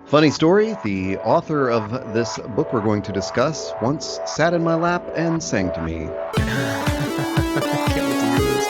Funny story, the author of this book we're going to discuss once sat in my lap and sang to me. I can't wait to hear this.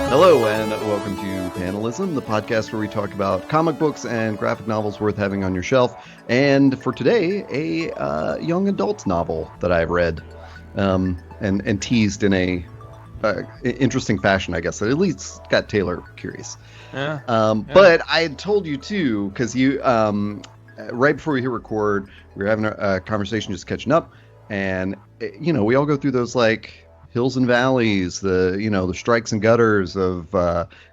Hello and welcome to Panelism, the podcast where we talk about comic books and graphic novels worth having on your shelf. And for today, a young adult novel that I've read and teased in a interesting fashion, I guess. That at least got Taylor curious. Yeah. But I had told you too, because you right before we hit record, we were having a conversation, just catching up, and we all go through those like hills and valleys, the strikes and gutters of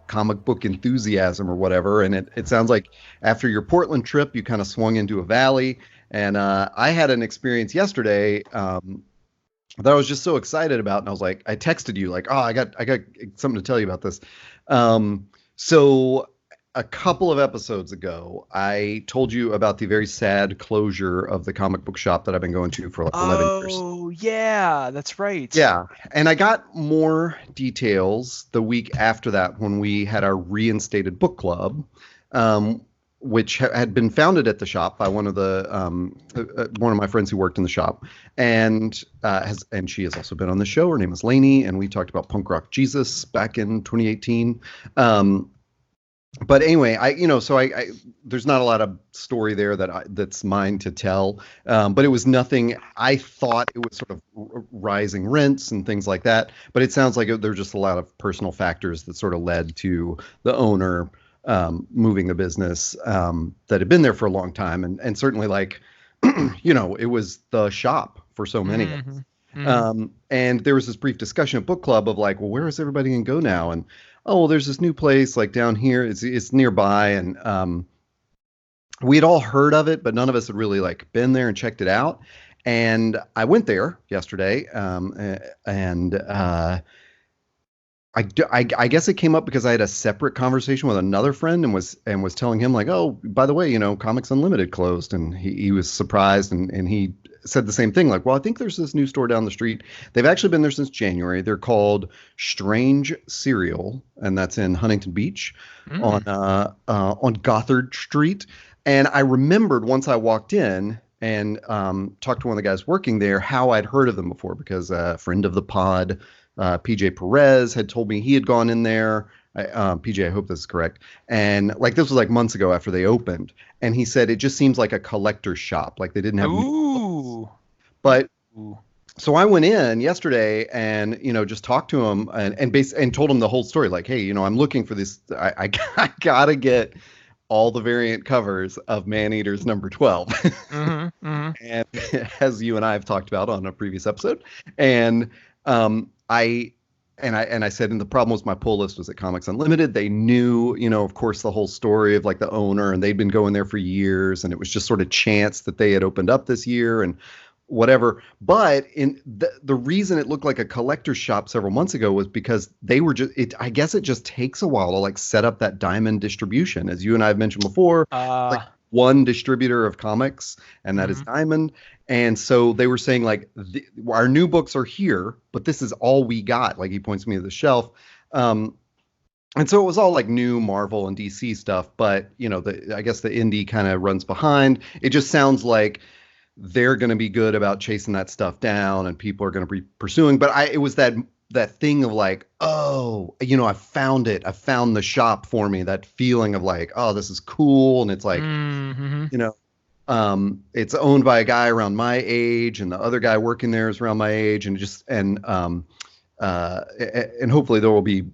comic book enthusiasm or whatever. And it sounds like after your Portland trip, you kind of swung into a valley. And I had an experience yesterday that I was just so excited about. And I was like, I texted you like, oh, I got something to tell you about this. So a couple of episodes ago, I told you about the very sad closure of the comic book shop that I've been going to for like 11 years. Oh, yeah, that's right. Yeah, and I got more details the week after that when we had our reinstated book club, which had been founded at the shop by one of my friends who worked in the shop, and she has also been on the show. Her name is Lainey, and we talked about Punk Rock Jesus back in 2018. But anyway, I there's not a lot of story there that's mine to tell. But it was nothing. I thought it was sort of rising rents and things like that. But it sounds like there's just a lot of personal factors that sort of led to the owner moving the business that had been there for a long time, and certainly like it was the shop for so many of us. Mm-hmm. And there was this brief discussion at book club of like, well, where is everybody gonna go now? And oh, well, there's this new place like down here. It's nearby, and we had all heard of it, but none of us had really like been there and checked it out. And I went there yesterday, and I guess it came up because I had a separate conversation with another friend and was telling him like, oh, by the way, Comics Unlimited closed, and he was surprised, and he said the same thing, like, well, I think there's this new store down the street. They've actually been there since January. They're called Strange Cereal, and that's in Huntington Beach on Gothard Street. And I remembered once I walked in and talked to one of the guys working there how I'd heard of them before, because a friend of the pod, PJ Perez, had told me he had gone in there. PJ, I hope this is correct. And like this was like months ago after they opened. And he said it just seems like a collector's shop. Like they didn't have. Ooh. But so I went in yesterday and just talked to him and told him the whole story. Like, hey, I'm looking for this. I gotta get all the variant covers of Maneater's number 12. Mm-hmm, mm-hmm. And as you and I have talked about on a previous episode, and I said, and the problem was my pull list was at Comics Unlimited. They knew, of course, the whole story of like the owner, and they'd been going there for years, and it was just sort of chance that they had opened up this year and whatever. But in the reason it looked like a collector's shop several months ago was because they were I guess it just takes a while to like set up that diamond distribution, as you and I have mentioned before. Like one distributor of comics, and that is Diamond. And so they were saying like, our new books are here, but this is all we got. Like he points me to the shelf. And so it was all like new Marvel and DC stuff, but I guess the indie kind of runs behind. It just sounds like they're going to be good about chasing that stuff down, and people are going to be pursuing. But it was that thing of like, oh, I found it. I found the shop for me. That feeling of like, oh, this is cool. And it's like, it's owned by a guy around my age, and the other guy working there is around my age, and and hopefully there will be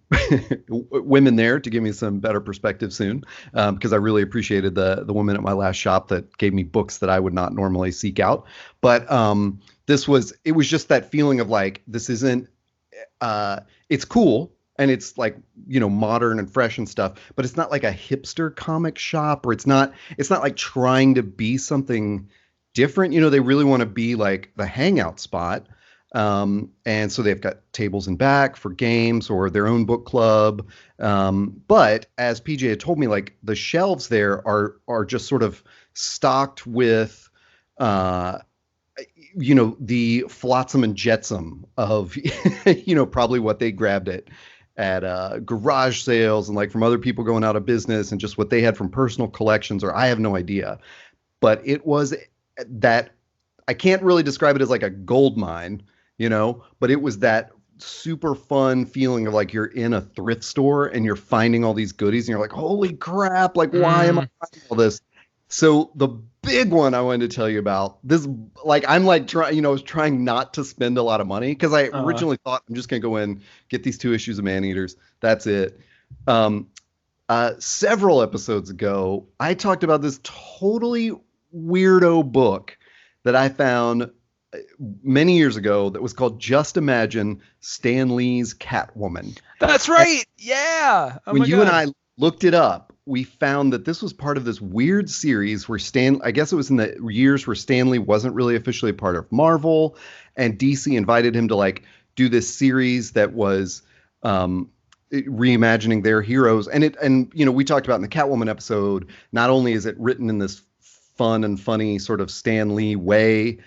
women there to give me some better perspective soon, because I really appreciated the woman at my last shop that gave me books that I would not normally seek out. But it was just that feeling of like, this isn't, it's cool. and it's like, modern and fresh and stuff, but it's not like a hipster comic shop, or it's not like trying to be something different. They really want to be like the hangout spot. And so they've got tables in back for games or their own book club. But as PJ had told me, like the shelves there are just sort of stocked with, the flotsam and jetsam of, probably what they grabbed at garage sales and like from other people going out of business, and just what they had from personal collections, or I have no idea. But it was that, I can't really describe it as like a gold mine, but it was that super fun feeling of like you're in a thrift store and you're finding all these goodies and you're like, holy crap, like why am I finding all this? So the big one I wanted to tell you about this, like I'm like trying not to spend a lot of money, because I originally thought I'm just gonna go in, get these 2 issues of Maneaters, that's it. Several episodes ago, I talked about this totally weirdo book that I found many years ago that was called Just Imagine Stan Lee's Catwoman. That's right. Yeah. When you and I looked it up, we found that this was part of this weird series where I guess it was in the years where Stan Lee wasn't really officially a part of Marvel, and DC invited him to like do this series that was reimagining their heroes. And we talked about in the Catwoman episode, not only is it written in this fun and funny sort of Stan Lee way,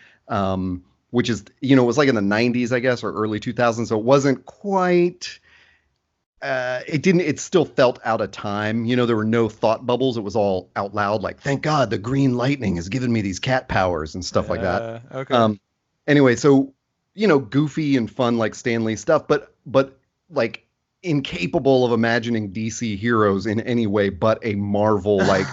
which is, it was like in the 90s, I guess, or early 2000s. So it wasn't quite, it still felt out of time. There were no thought bubbles. It was all out loud, like, thank God the green lightning has given me these cat powers and stuff like that. Okay. Anyway, so, goofy and fun, like Stan Lee stuff, but like incapable of imagining DC heroes in any way but a Marvel, like,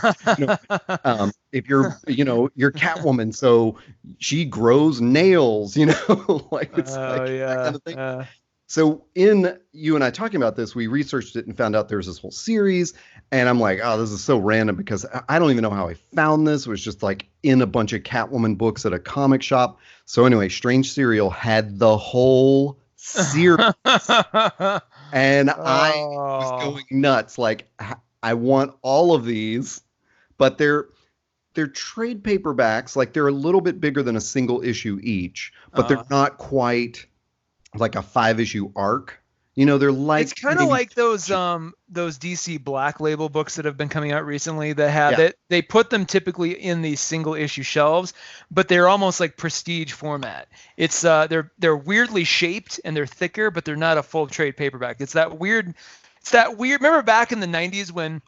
if you're Catwoman, so she grows nails, like it's that kind of thing. So in you and I talking about this, we researched it and found out there's this whole series, and I'm like, oh, this is so random, because I don't even know how I found this. It was just like in a bunch of Catwoman books at a comic shop. So anyway, Strange Serial had the whole series. And I was going nuts. Like, I want all of these, but they're trade paperbacks. Like, they're a little bit bigger than a single issue each, but they're not quite like a 5-issue arc. They're like, it's kind of like those DC Black Label books that have been coming out recently that have it. They put them typically in these single issue shelves, but they're almost like prestige format. It's they're weirdly shaped and they're thicker, but they're not a full trade paperback. It's that weird. Remember back in the 90s when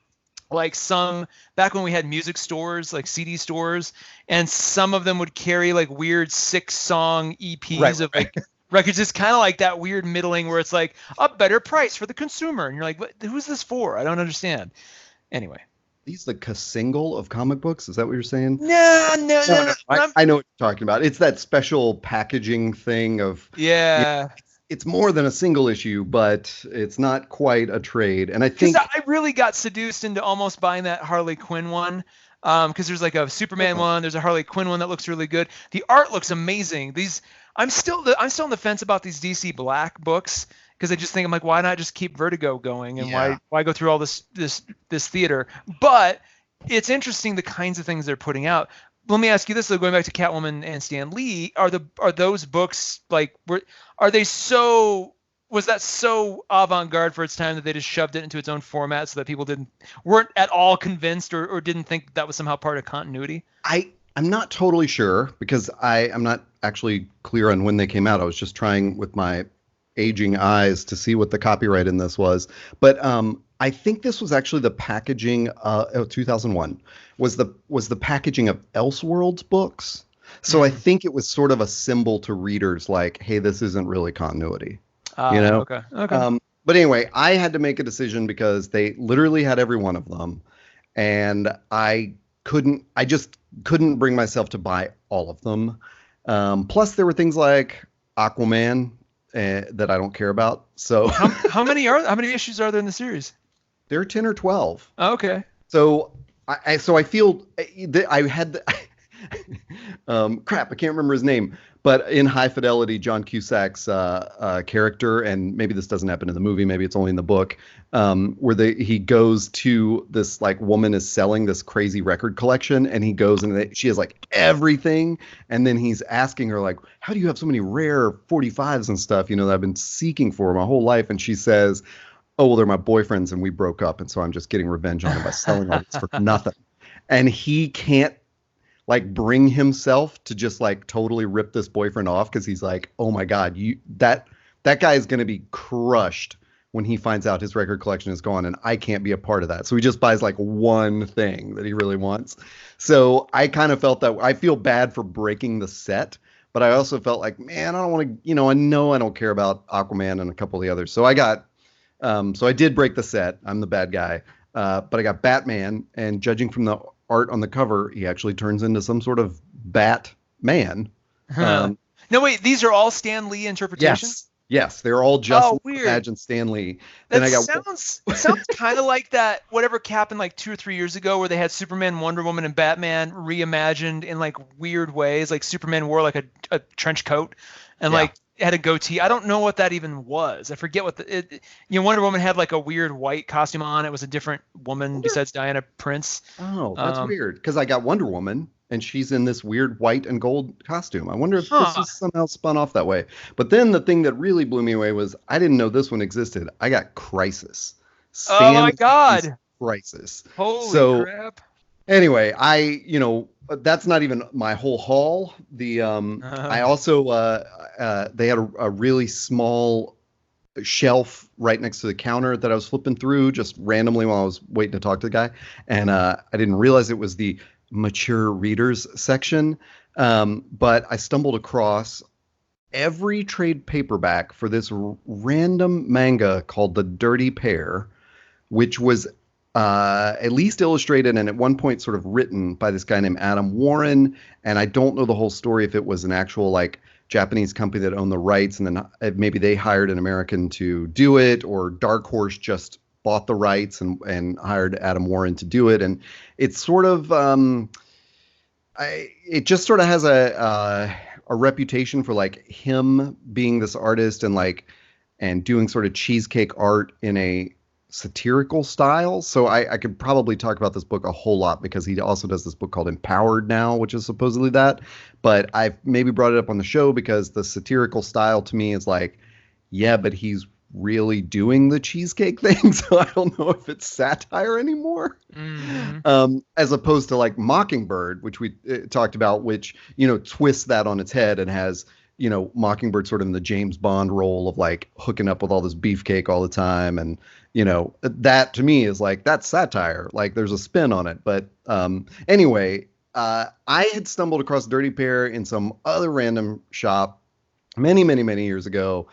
back when we had music stores, like CD stores, and some of them would carry like weird 6-song EPs of like records. It's kind of like that weird middling where it's like a better price for the consumer, and you're like, who's this for? I don't understand. Anyway, he's the single of comic books. Is that what you're saying? No. I know what you're talking about. It's that special packaging thing of it's more than a single issue, but it's not quite a trade. And I think I really got seduced into almost buying that Harley Quinn one. Because there's like a Superman one, there's a Harley Quinn one that looks really good. The art looks amazing. I'm still on the fence about these DC Black books, because I just think, I'm like, why not just keep Vertigo going, and why go through all this theater? But it's interesting the kinds of things they're putting out. Let me ask you this though, going back to Catwoman and Stan Lee, are those books like was that so avant-garde for its time that they just shoved it into its own format so that people weren't at all convinced or didn't think that was somehow part of continuity? I'm not totally sure, because I'm not actually clear on when they came out. I was just trying with my aging eyes to see what the copyright in this was. But I think this was actually the packaging 2001 was the packaging of Elseworlds books. So I think it was sort of a symbol to readers like, hey, this isn't really continuity. Okay. But anyway, I had to make a decision because they literally had every one of them, and I just couldn't bring myself to buy all of them. Plus, there were things like Aquaman that I don't care about. So how many issues are there in the series? There are 10 or 12. Oh, okay. So I feel that I had crap. I can't remember his name, But in High Fidelity, John Cusack's character, and maybe this doesn't happen in the movie, maybe it's only in the book, where he goes to this like woman is selling this crazy record collection, and he goes and she has like everything, and then he's asking her like, "How do you have so many rare 45s and stuff? That I've been seeking for my whole life?" And she says, "Oh, well, they're my boyfriends, and we broke up, and so I'm just getting revenge on them by selling all this for nothing." And he can't like bring himself to just like totally rip this boyfriend off because he's like, oh my God, that guy is going to be crushed when he finds out his record collection is gone and I can't be a part of that. So he just buys like one thing that he really wants. So I kind of felt that I feel bad for breaking the set, but I also felt like, man, I don't want to, I know I don't care about Aquaman and a couple of the others. So I did break the set. I'm the bad guy. But I got Batman, and judging from the art on the cover, he actually turns into some sort of Batman. No, wait, these are all Stan Lee interpretations? Yes, they're all just weird. Imagine Stan Lee. Then sounds kind of like that whatever happened like 2 or 3 years ago where they had Superman, Wonder Woman, and Batman reimagined in like weird ways. Like Superman wore like a trench coat and like had a goatee. I don't know what that even was. I forget what Wonder Woman had like a weird white costume on. It was a different woman besides Diana Prince. Oh, that's weird. Because I got Wonder Woman and she's in this weird white and gold costume. I wonder if this is somehow spun off that way. But then the thing that really blew me away was I didn't know this one existed. I got Crisis. Oh my God. Crisis. Holy crap. Anyway, that's not even my whole haul. I also they had a really small shelf right next to the counter that I was flipping through just randomly while I was waiting to talk to the guy, and I didn't realize it was the mature readers section. But I stumbled across every trade paperback for this random manga called The Dirty Pair, which was at least illustrated and at one point sort of written by this guy named Adam Warren. And I don't know the whole story if it was an actual like Japanese company that owned the rights and then maybe they hired an American to do it, or Dark Horse just bought the rights and hired Adam Warren to do it. And it's sort of it just sort of has a reputation for like him being this artist and doing sort of cheesecake art in a satirical style. So I could probably talk about this book a whole lot because he also does this book called Empowered Now, which is supposedly that. But I've maybe brought it up on the show because the satirical style to me is like, yeah, but he's really doing the cheesecake thing. So I don't know if it's satire anymore. As opposed to like Mockingbird, which we talked about, which, twists that on its head and has, Mockingbird sort of in the James Bond role of like hooking up with all this beefcake all the time. And, that to me is like, that's satire. Like there's a spin on it. But anyway, I had stumbled across Dirty Pair in some other random shop many, many, many years ago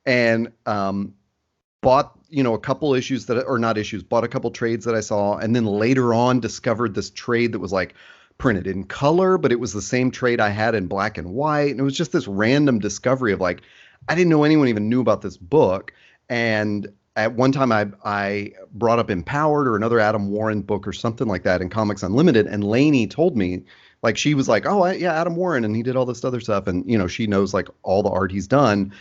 and bought, a couple issues bought a couple trades that I saw. And then later on discovered this trade that was like printed in color, but it was the same trade I had in black and white. And it was just this random discovery of like, I didn't know anyone even knew about this book. And at one time I brought up Empowered or another Adam Warren book or something like that in Comics Unlimited. And Lainey told me, like, she was like, oh, yeah, Adam Warren. And he did all this other stuff. And, she knows like all the art he's done.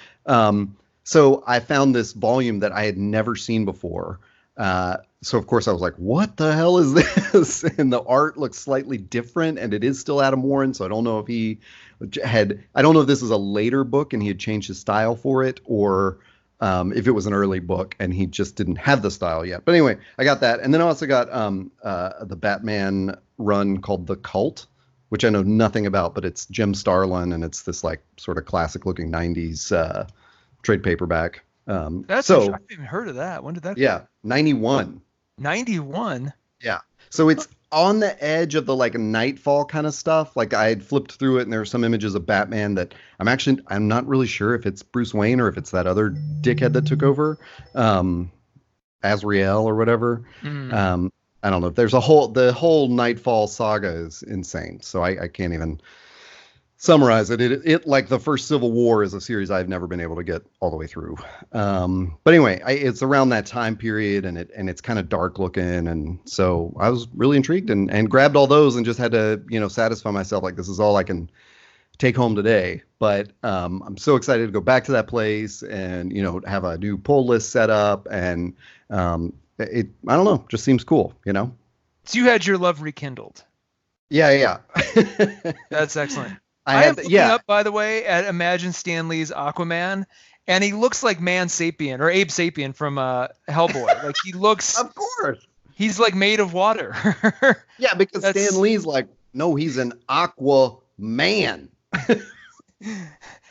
So I found this volume that I had never seen before. So of course I was like, what the hell is this? And the art looks slightly different and it is still Adam Warren. So I don't know if I don't know if this is a later book and he had changed his style for it, or if it was an early book and he just didn't have the style yet. But anyway, I got that. And then I also got the Batman run called The Cult, which I know nothing about, but it's Jim Starlin and it's this like sort of classic looking 90s trade paperback. I haven't even heard of that. When did that? Yeah, 91. 91. Yeah. So it's on the edge of the like Nightfall kind of stuff. Like I had flipped through it and there are some images of Batman that I'm not really sure if it's Bruce Wayne or if it's that other dickhead that took over, Azrael or whatever. I don't know. There's the whole Nightfall saga is insane. So I can't even summarize it. It like the first Civil War is a series I've never been able to get all the way through. But anyway, it's around that time period and it's kind of dark looking. And so I was really intrigued and grabbed all those and just had to, satisfy myself. Like this is all I can take home today. But I'm so excited to go back to that place and, have a new pull list set up. And I don't know, just seems cool, So you had your love rekindled. Yeah. That's excellent. I am looking up, by the way, at Imagine Stan Lee's Aquaman, and he looks like Man Sapien or Abe Sapien from Hellboy. Like he looks. Of course. He's like made of water. Yeah, because Stan Lee's like, no, he's an aqua man.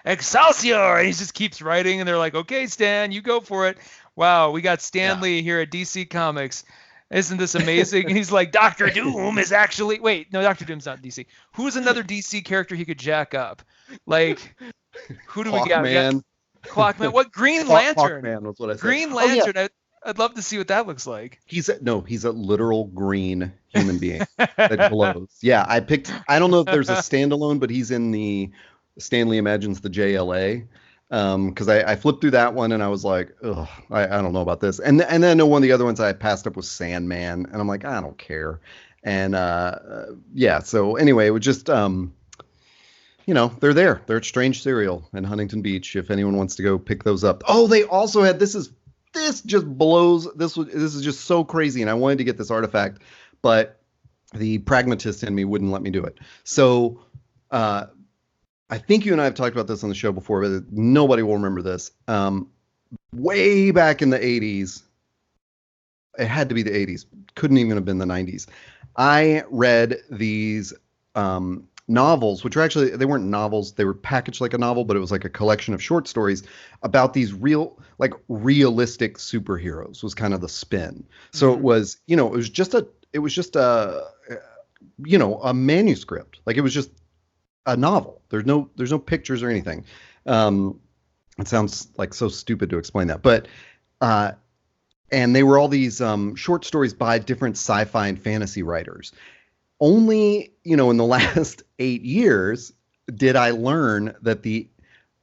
Excelsior! And he just keeps writing, and they're like, okay, Stan, you go for it. Wow, we got Stan Lee here at DC Comics. Isn't this amazing? And he's like, Doctor Doom is actually... Wait, no, Doctor Doom's not DC. Who's another DC character he could jack up? Like, who do we got? Clockman. What? Green Lantern. Clockman was what I said. Green Lantern. Oh, yeah. I'd love to see what that looks like. He's a literal green human being that glows. Yeah, I don't know if there's a standalone, but he's in the Stanley Imagines the JLA. Because I flipped through that one and I was like, ugh, I don't know about this. And then I know one of the other ones I passed up was Sandman, and I'm like, I don't care. And so anyway, it was just they're there. They're at Strange Cereal in Huntington Beach. If anyone wants to go pick those up. Oh, they also had this just blows. This is just so crazy, and I wanted to get this artifact, but the pragmatist in me wouldn't let me do it. So I think you and I have talked about this on the show before, but nobody will remember this. Way back in the 80s, it had to be the 80s. Couldn't even have been the 90s. I read these novels, which were actually, they weren't novels. They were packaged like a novel, but it was like a collection of short stories about these realistic superheroes was kind of the spin. So it was, it was just a manuscript. Like it was just a novel. There's no pictures or anything. It sounds like so stupid to explain that, but and they were all these short stories by different sci-fi and fantasy writers. Only in the last 8 years did I learn that the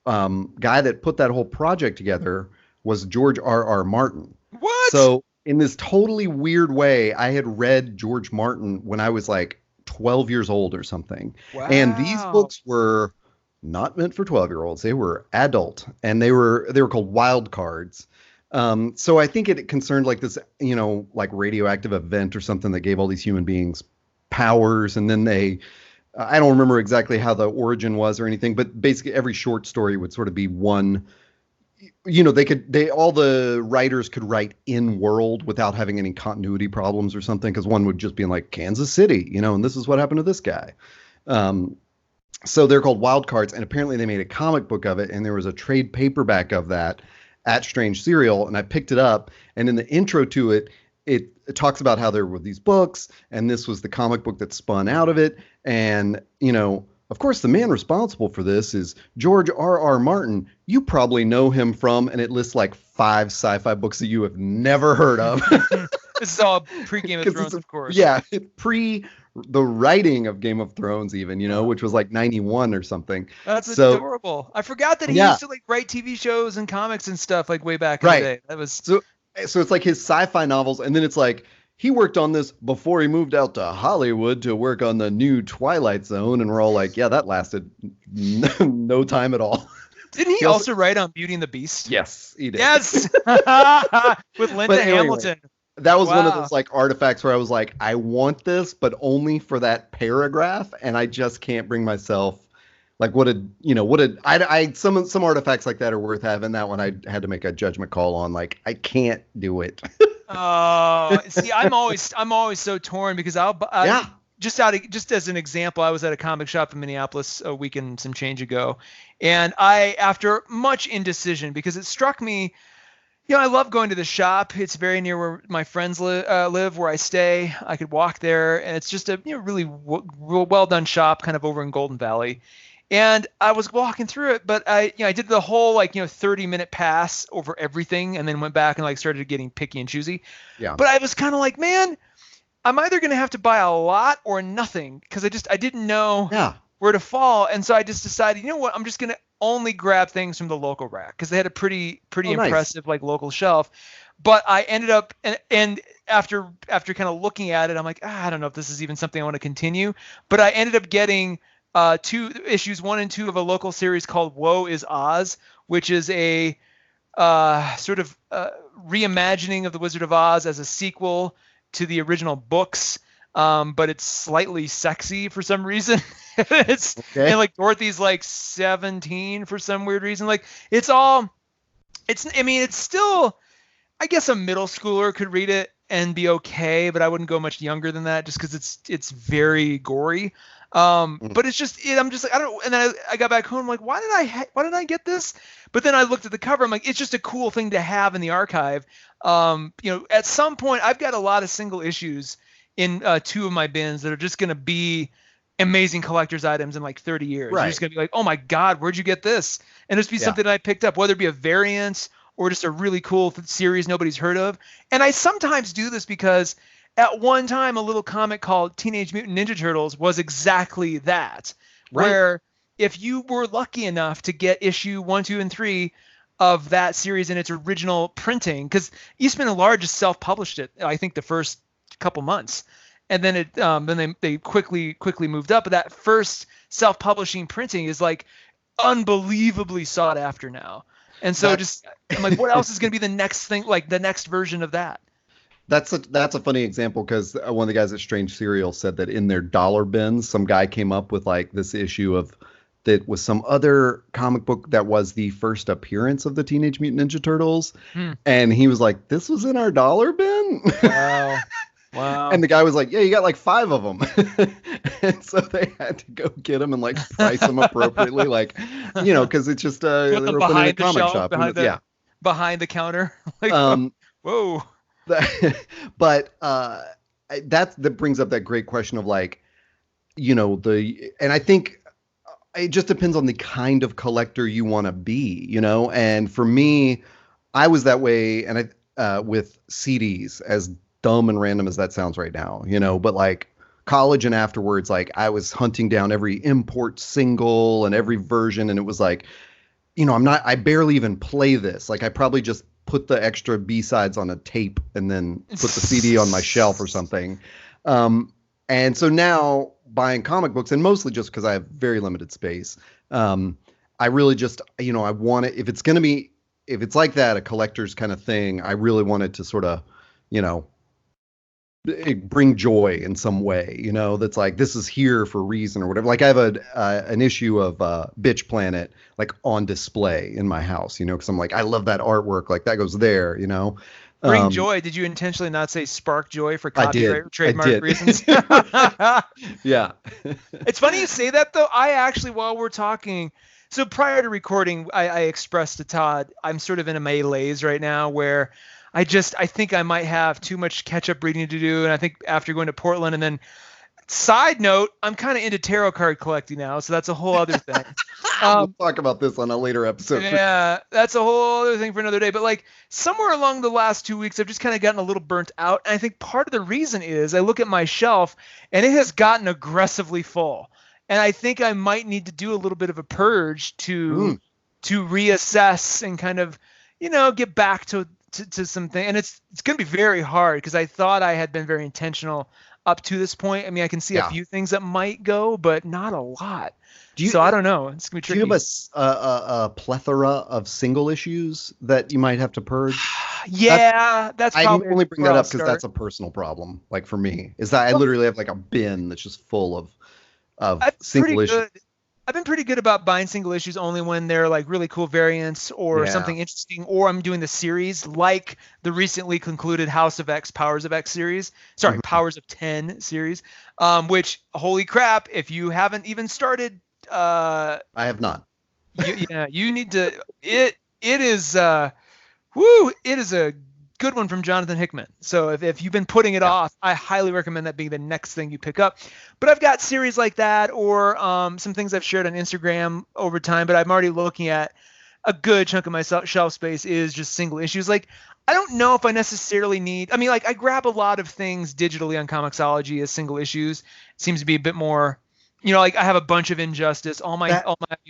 guy that put that whole project together was George R.R. Martin. What? So in this totally weird way, I had read George Martin when I was like 12 years old or something. Wow. And these books were not meant for 12-year-olds. They were adult, and they were called wild cards. So I think it concerned like this, like radioactive event or something that gave all these human beings powers. And then I don't remember exactly how the origin was or anything, but basically every short story would sort of be one, all the writers could write in world without having any continuity problems or something. Cause one would just be in like Kansas City, and this is what happened to this guy. So they're called wild cards, and apparently they made a comic book of it. And there was a trade paperback of that at Strange Cereal. And I picked it up, and in the intro to it, it talks about how there were these books, and this was the comic book that spun out of it. And, of course, the man responsible for this is George R.R. Martin. You probably know him from, and it lists like 5 sci-fi books that you have never heard of. This is all pre-Game of Thrones, of course. Yeah, pre the writing of Game of Thrones even, which was like 91 or something. That's adorable. I forgot that he used to like write TV shows and comics and stuff like way back in the day. That was so it's like his sci-fi novels, and then it's like he worked on this before he moved out to Hollywood to work on the new Twilight Zone, and we're all like, yeah, that lasted no time at all. Didn't he also write on Beauty and the Beast? Yes, he did. Yes, with Linda Hamilton. That was one of those like artifacts where I was like, I want this, but only for that paragraph, and I just can't bring myself. Like some artifacts like that are worth having. That one I had to make a judgment call on. Like I can't do it. See, I'm always so torn because just as an example, I was at a comic shop in Minneapolis a week and some change ago, and after much indecision, because it struck me. I love going to the shop. It's very near where my friends live, where I stay. I could walk there, and it's just a really well done shop, kind of over in Golden Valley. And I was walking through it, but I did the whole 30-minute pass over everything, and then went back and started getting picky and choosy. Yeah. But I was kind of like, man, I'm either going to have to buy a lot or nothing, because I didn't know where to fall, and so I just decided, what, I'm just going to only grab things from the local rack, because they had a pretty impressive local shelf. But I ended up and after kind of looking at it, I'm like, I don't know if this is even something I want to continue. But I ended up getting two issues 1 and 2 of a local series called Woe is Oz, which is a sort of reimagining of the Wizard of Oz as a sequel to the original books, but it's slightly sexy for some reason. And like Dorothy's like 17 for some weird reason. Like it's still, I guess a middle schooler could read it and be okay, but I wouldn't go much younger than that just because it's very gory. But it's just, I'm just like, I don't, and then I got back home, like, why did I get this? But then I looked at the cover, I'm like, it's just a cool thing to have in the archive. At some point I've got a lot of single issues in 2 of my bins that are just going to be amazing collector's items in like 30 years. Right. You're just going to be like, oh my God, where'd you get this? And just be something that I picked up, whether it be a variant or just a really cool series nobody's heard of. And I sometimes do this because at one time, a little comic called Teenage Mutant Ninja Turtles was exactly that, where if you were lucky enough to get issue 1, 2, and 3 of that series in its original printing, because Eastman and Large just self-published it, I think the first couple months, and then they quickly moved up. But that first self-publishing printing is like unbelievably sought after now. And so I'm like, what else is going to be the next thing, like the next version of that? That's a funny example because one of the guys at Strange Cereal said that in their dollar bins, some guy came up with like this issue of that was some other comic book that was the first appearance of the Teenage Mutant Ninja Turtles. And he was like, this was in our dollar bin? Wow. And the guy was like, yeah, you got like 5 of them. And so they had to go get them and like price them appropriately. Like, because it's just they were opening a comic shop. Behind the counter. Like, whoa. But that brings up that great question of like, and I think it just depends on the kind of collector you want to be, and for me, I was that way. And with CDs, as dumb and random as that sounds right now, but like college and afterwards, like I was hunting down every import single and every version. And it was like, I barely even play this. Like I probably just put the extra B-sides on a tape and then put the CD on my shelf or something. And so now buying comic books, and mostly just because I have very limited space, I really just, I want it, if it's like that, a collector's kind of thing, I really want it to sort of, bring joy in some way, that's like, this is here for a reason or whatever. Like I have an issue of Bitch Planet like on display in my house, because I'm like, I love that artwork, like that goes there, Bring joy. Did you intentionally not say spark joy for copyright trademark reasons? Yeah. It's funny you say that though. I actually, while we're talking, so prior to recording, I expressed to Todd, I'm sort of in a malaise right now where I think I might have too much catch-up reading to do. And I think after going to Portland, and then side note, I'm kind of into tarot card collecting now. So that's a whole other thing. We'll talk about this on a later episode. Yeah, that's a whole other thing for another day. But like somewhere along the last 2 weeks, I've just kind of gotten a little burnt out. And I think part of the reason is I look at my shelf and it has gotten aggressively full. And I think I might need to do a little bit of a purge to reassess and kind of, get back to something. And it's going to be very hard because I thought I had been very intentional up to this point. I mean, I can see a few things that might go, but not a lot. So I don't know. It's going to be tricky. Do you have a plethora of single issues that you might have to purge? That's probably. I only bring that up because that's a personal problem. Like for me, is that I literally have like a bin that's just full of single issues. I've been pretty good about buying single issues only when they're like really cool variants or something interesting, or I'm doing the series like the recently concluded House of X, Powers of X series. Sorry, Powers of 10 series. Which, holy crap, if you haven't even started, I have not. You need to. It is it is a good one from Jonathan Hickman. So if you've been putting it off, I highly recommend that being the next thing you pick up. But I've got series like that, or some things I've shared on Instagram over time, but I'm already looking at a good chunk of my shelf space is just single issues. Like, I don't know if I necessarily need, like I grab a lot of things digitally on Comixology as single issues. It seems to be a bit more, like I have a bunch of Injustice, all my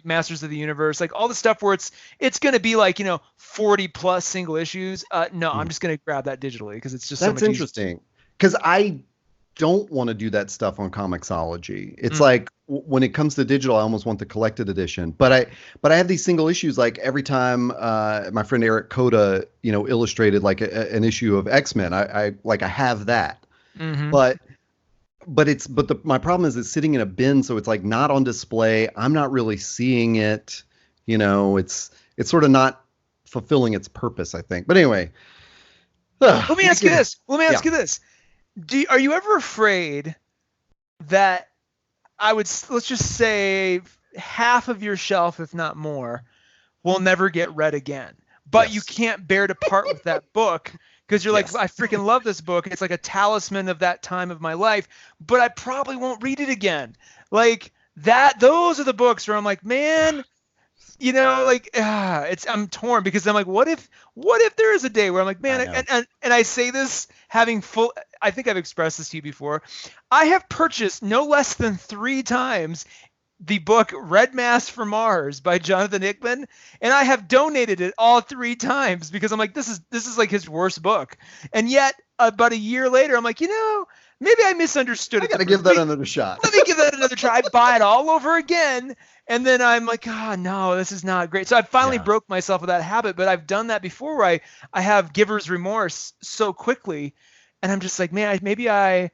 Masters of the Universe, like all the stuff where it's going to be like, 40 plus single issues. No, I'm just going to grab that digitally because it's just so much interesting. Because I don't want to do that stuff on Comixology. It's like when it comes to digital, I almost want the collected edition. But I have these single issues. Like every time my friend Eric Coda, illustrated like an issue of X-Men, I have that. Mm-hmm. But my problem is it's sitting in a bin, so it's like not on display. I'm not really seeing it. It's sort of not fulfilling its purpose, I think. But anyway, let me ask you this. Are you ever afraid that let's just say half of your shelf, if not more, will never get read again, but you can't bear to part with that book because you're like, I freaking love this book. It's like a talisman of that time of my life, but I probably won't read it again. Like that, those are the books where I'm like, man, I'm torn because I'm like, what if there is a day where I'm like, man, and I say this having I think I've expressed this to you before. I have purchased no less than 3 times the book Red Mass for Mars by Jonathan Hickman, and I have donated it all 3 times because I'm like, this is like his worst book. And yet about a year later, I'm like, maybe I misunderstood it. I got to give that another shot. Let me give that another try. I buy it all over again. And then I'm like, no, this is not great. So I finally broke myself of that habit, but I've done that before where I have giver's remorse so quickly. And I'm just like, man, maybe I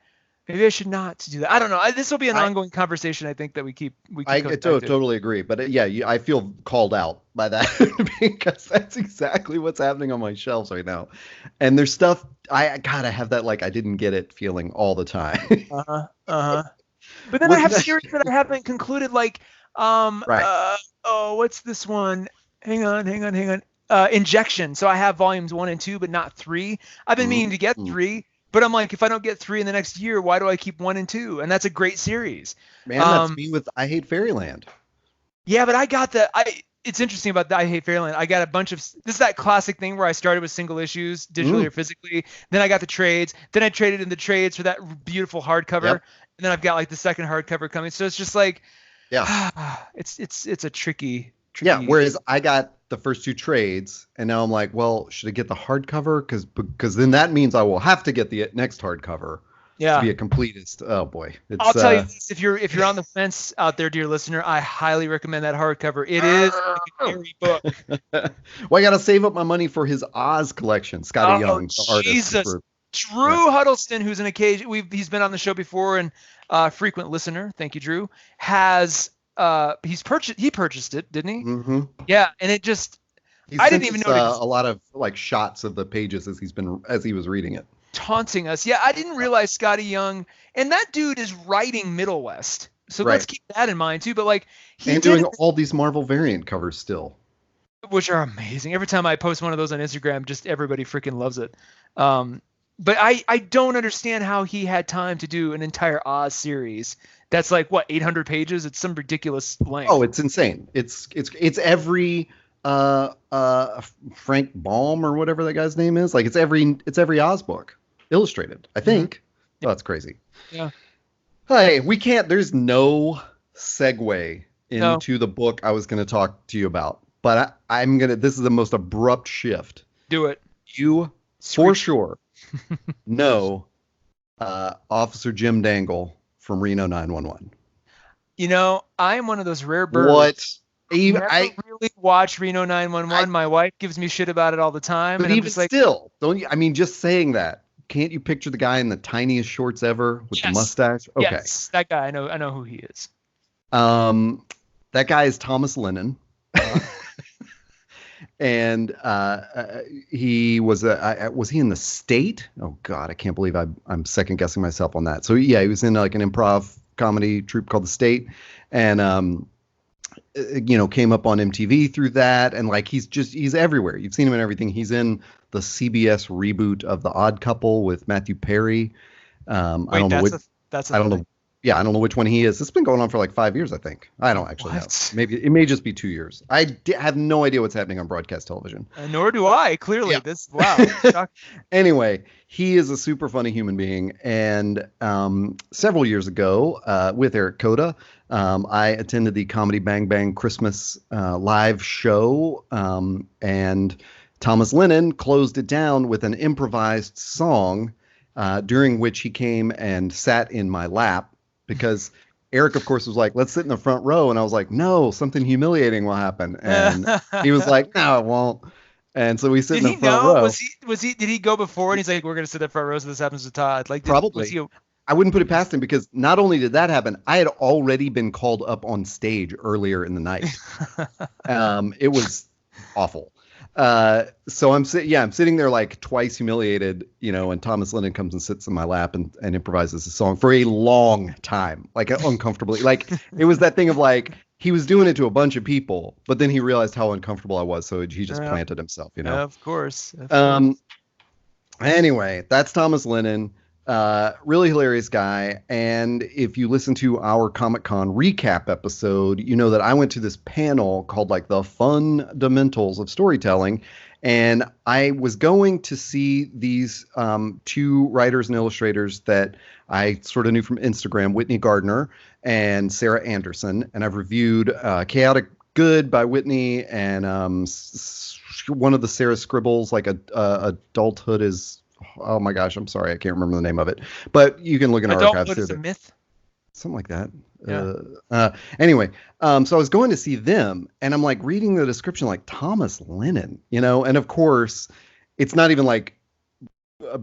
should not do that. I don't know. This will be an ongoing conversation. I think that we keep I totally agree. But I feel called out by that because that's exactly what's happening on my shelves right now. And there's stuff I gotta have that like I didn't get it feeling all the time. But then I have series that I haven't concluded, like what's this one? Hang on. Injection. So I have volumes 1 and 2, but not 3. I've been meaning to get 3. But I'm like, if I don't get 3 in the next year, why do I keep 1 and 2? And that's a great series. Man, that's me with I Hate Fairyland. Yeah, but I got it's interesting about the I Hate Fairyland. I got a bunch of, this is that classic thing where I started with single issues, digitally or physically. Then I got the trades. Then I traded in the trades for that beautiful hardcover. Yep. And then I've got like the second hardcover coming. So it's just like, it's a tricky. Yeah, whereas I got the first 2 trades, and now I'm like, well, should I get the hardcover? Because then that means I will have to get the next hardcover to be a completest. Oh boy, I'll tell you this: if you're on the fence out there, dear listener, I highly recommend that hardcover. It is a scary book. Well, I gotta save up my money for his Oz collection. Scotty Young, the artist. Jesus. Drew Huddleston, who's an occasion he's been on the show before and frequent listener. Thank you, Drew. He purchased it, didn't he? Mm-hmm. Yeah, and it just I didn't even know a lot of like shots of the pages as he was reading it, taunting us. Yeah, I didn't realize Scotty Young, and that dude is writing Middle West, so let's keep that in mind too. But like he's doing all these Marvel variant covers still, which are amazing. Every time I post one of those on Instagram, just everybody freaking loves it. But I don't understand how he had time to do an entire Oz series. That's like 800 pages. It's some ridiculous length. Oh, it's insane. It's every Frank Baum or whatever that guy's name is. Like it's every Oz book illustrated, I think. Oh, that's crazy. Yeah. Hey, there's no segue into the book I was going to talk to you about, but this is the most abrupt shift. Do it. You for sure know Officer Jim Dangle from Reno 911. I am one of those rare birds. What? I really watch Reno 911. My wife gives me shit about it all the time. But and even still, don't you? I mean, just saying that. Can't you picture the guy in the tiniest shorts ever with the mustache? Okay. Yes, that guy. I know who he is. That guy is Thomas Lennon. And he was he in The State? Oh God, I can't believe I'm second guessing myself on that. So yeah, he was in like an improv comedy troupe called The State, and came up on MTV through that, and like he's everywhere. You've seen him in everything. He's in the CBS reboot of The Odd Couple with Matthew Perry. I don't know. Yeah, I don't know which one he is. It's been going on for like 5 years, I think. I don't actually know. Maybe it may just be 2 years. I have no idea what's happening on broadcast television. Nor do I. Clearly, wow. Anyway, he is a super funny human being, and several years ago, with Eric Coda, I attended the Comedy Bang Bang Christmas live show, and Thomas Lennon closed it down with an improvised song. during which he came and sat in my lap because Eric, of course, was like, let's sit in the front row. And I was like, no, something humiliating will happen. And he was like, no, it won't. And so we sit Did in the he front know? row. Did he go before and he's like, we're going to sit in the front row so this happens to Todd? Like, Probably. I wouldn't put it past him because not only did that happen, I had already been called up on stage earlier in the night. It was awful. So I'm sitting there like twice humiliated, and Thomas Lennon comes and sits in my lap and improvises a song for a long time, like uncomfortably. Like it was that thing of like he was doing it to a bunch of people, but then he realized how uncomfortable I was, so he just planted himself, Of course. Anyway, that's Thomas Lennon. Really hilarious guy. And if you listen to our Comic-Con recap episode, you know that I went to this panel called like the Fundamentals of Storytelling. And I was going to see these two writers and illustrators that I sort of knew from Instagram, Whitney Gardner and Sarah Anderson. And I've reviewed Chaotic Good by Whitney and one of the Sarah scribbles, like Adulthood is... Oh my gosh, I'm sorry, I can't remember the name of it. But you can look in our archives. Adulthood is a myth? Something like that. Yeah. Anyway, so I was going to see them, and I'm like reading the description like Thomas Lennon, and of course, it's not even like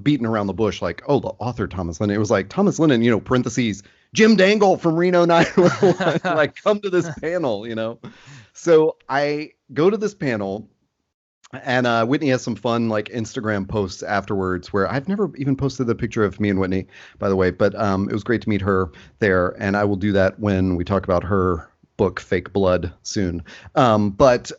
beaten around the bush like, oh, the author Thomas Lennon. It was like Thomas Lennon, parentheses, Jim Dangle from Reno 911, like come to this panel, So I go to this panel. And Whitney has some fun like Instagram posts afterwards where I've never even posted the picture of me and Whitney, by the way, but it was great to meet her there. And I will do that when we talk about her book, Fake Blood, soon. But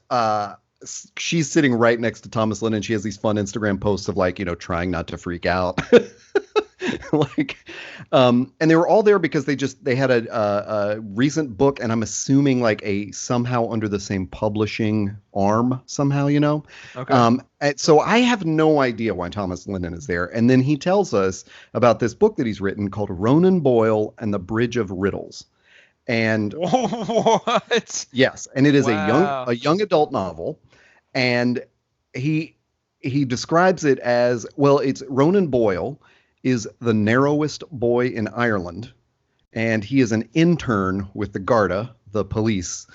she's sitting right next to Thomas Lennon. She has these fun Instagram posts of like, trying not to freak out. And they were all there because they had a recent book, and I'm assuming like a somehow under the same publishing arm somehow, Okay. So I have no idea why Thomas Lennon is there. And then he tells us about this book that he's written called Ronan Boyle and the Bridge of Riddles. And what? Yes, and it is Wow. a young adult novel, and he describes it as, well, it's Ronan Boyle is the narrowest boy in Ireland, and he is an intern with the Garda, the police,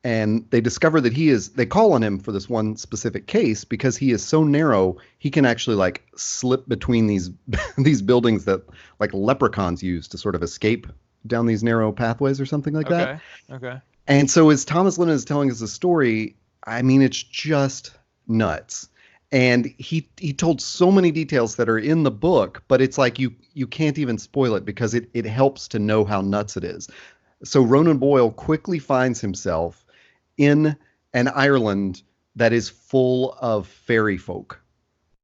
and they discover that they call on him for this one specific case because he is so narrow, he can actually like slip between these these buildings that like leprechauns use to sort of escape down these narrow pathways or something like that. Okay. And so as Thomas Lennon is telling us the story, I mean, it's just nuts. And he told so many details that are in the book, but it's like you can't even spoil it because it helps to know how nuts it is. So Ronan Boyle quickly finds himself in an Ireland that is full of fairy folk,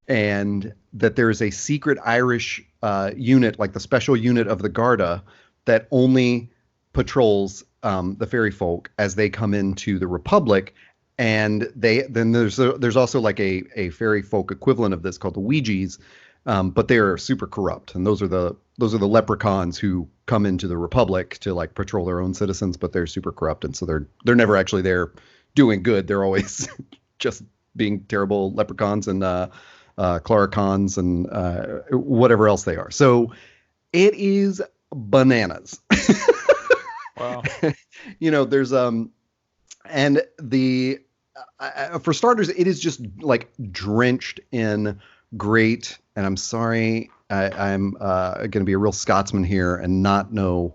and that there is a secret Irish unit, like the special unit of the Garda, that only patrols the fairy folk as they come into the Republic. And there's also like a fairy folk equivalent of this called the Ouija's, but they're super corrupt, and those are the leprechauns who come into the Republic to like patrol their own citizens, but they're super corrupt, and so they're never actually there doing good. They're always just being terrible leprechauns and claricons and whatever else they are. So it is bananas. Wow. There's and the for starters, it is just like drenched in great. And I'm sorry, I'm going to be a real Scotsman here and not know,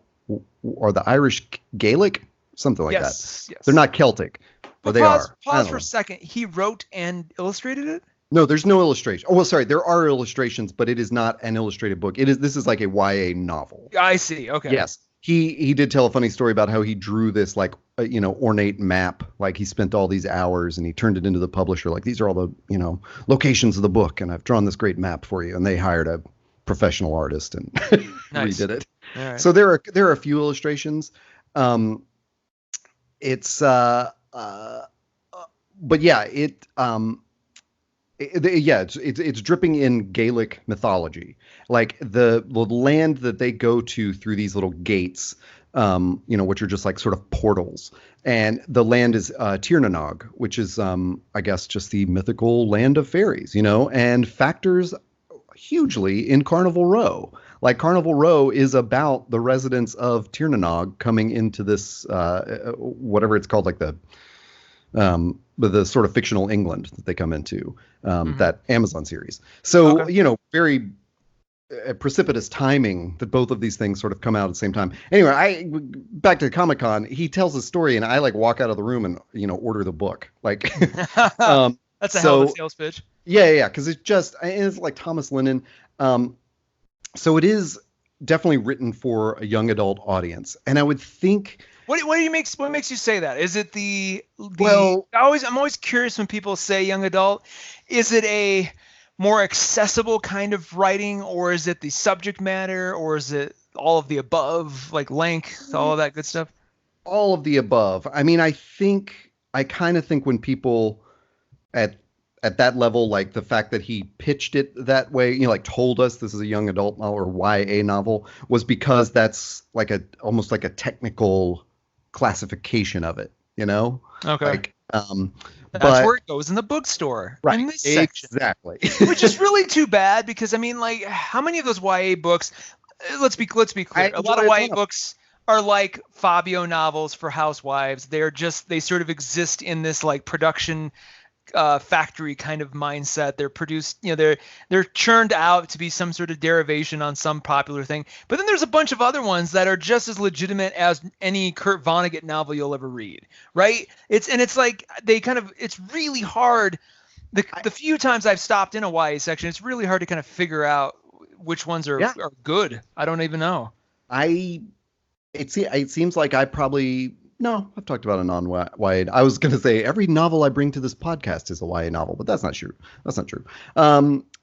are the Irish Gaelic? Something like that. Yes. They're not Celtic, but they are. Pause for a second. He wrote and illustrated it? No, there's no illustration. Oh, well, sorry, there are illustrations, but it is not an illustrated book. This is like a YA novel. I see. Okay. Yes. He did tell a funny story about how he drew this like ornate map, like he spent all these hours and he turned it into the publisher, like these are all the locations of the book, and I've drawn this great map for you, and they hired a professional artist and Nice. redid it. All right. So there are a few illustrations. It's but yeah, it's dripping in Gaelic mythology, like the land that they go to through these little gates, which are just like sort of portals. And the land is Tirnanog, which is, I guess, just the mythical land of fairies, and factors hugely in Carnival Row. Like Carnival Row is about the residents of Tirnanog coming into this whatever it's called, like the sort of fictional England that they come into, that Amazon series. So very precipitous timing that both of these things sort of come out at the same time. Anyway, back to Comic-Con, he tells a story and I like walk out of the room and order the book. Like that's a hell of a sales pitch. Yeah, because it's like Thomas Lennon. So it is definitely written for a young adult audience. And I would think, what makes you say that? Is it I'm always curious when people say young adult. Is it a more accessible kind of writing, or is it the subject matter, or is it all of the above, like length, all of that good stuff? All of the above. I mean, I kind of think when people at that level, like the fact that he pitched it that way, like told us this is a young adult novel or YA novel, was because that's like almost like a technical classification of it, Okay. Like, that's where it goes in the bookstore, right? In this section. Exactly. Which is really too bad, because I mean, like, how many of those YA books? Let's be clear. A lot of YA books are like Fabio novels for housewives. They sort of exist in this like production factory kind of mindset. They're produced, they're churned out to be some sort of derivation on some popular thing. But then there's a bunch of other ones that are just as legitimate as any Kurt Vonnegut novel you'll ever read, right? It's like it's really hard. The few times I've stopped in a YA section, it's really hard to kind of figure out which ones are good. I don't even know. It seems like I probably. No, I've talked about a non-YA. I was going to say every novel I bring to this podcast is a YA novel, but that's not true. That's not true.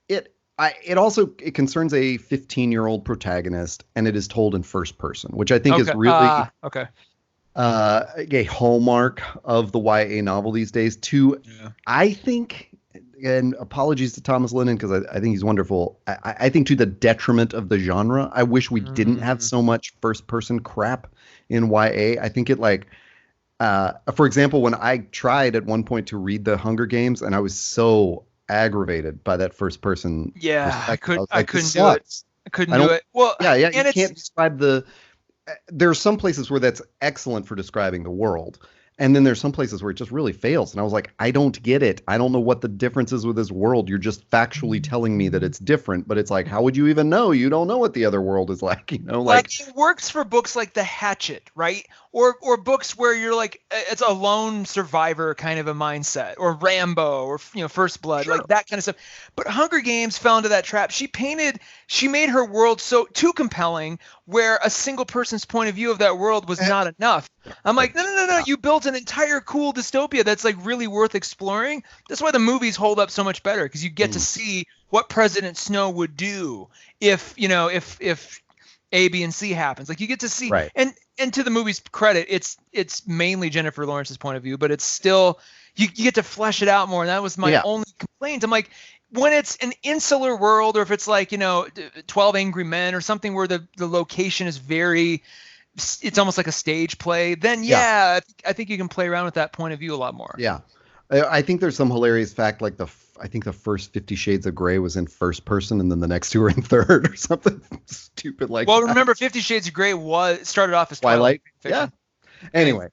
It also concerns a 15-year-old protagonist, and it is told in first person, which I think is really a hallmark of the YA novel these days. I think, and apologies to Thomas Lennon because I think he's wonderful. I think to the detriment of the genre. I wish we didn't have so much first-person crap in YA. I think it for example, when I tried at one point to read the Hunger Games and I was so aggravated by that first person. Yeah, I couldn't do it. I couldn't do it. Well, you can't describe there's some places where that's excellent for describing the world. And then there's some places where it just really fails. And I was like, I don't get it. I don't know what the difference is with this world. You're just factually telling me that it's different. But it's like, how would you even know? You don't know what the other world is like. Like it works for books like The Hatchet, right? Or books where you're like, it's a lone survivor kind of a mindset, or Rambo, or First Blood, like that kind of stuff. But Hunger Games fell into that trap. She made her world too compelling, where a single person's point of view of that world was not enough. I'm like, no. You built an entire cool dystopia that's like really worth exploring. That's why the movies hold up so much better, because you get to see what President Snow would do if A, B, and C happens. Like you get to see, right. And to the movie's credit, it's mainly Jennifer Lawrence's point of view, but it's still you get to flesh it out more. And that was my only complaint. I'm like, when it's an insular world, or if it's like 12 Angry Men or something where the location is it's almost like a stage play, then I think you can play around with that point of view a lot more. Yeah, I think there's some hilarious fact, like I think the first 50 Shades of Grey was in first person, and then the next two were in third, or something stupid like. Well, that. Remember, 50 Shades of Grey started off as Twilight. Yeah. Anyway,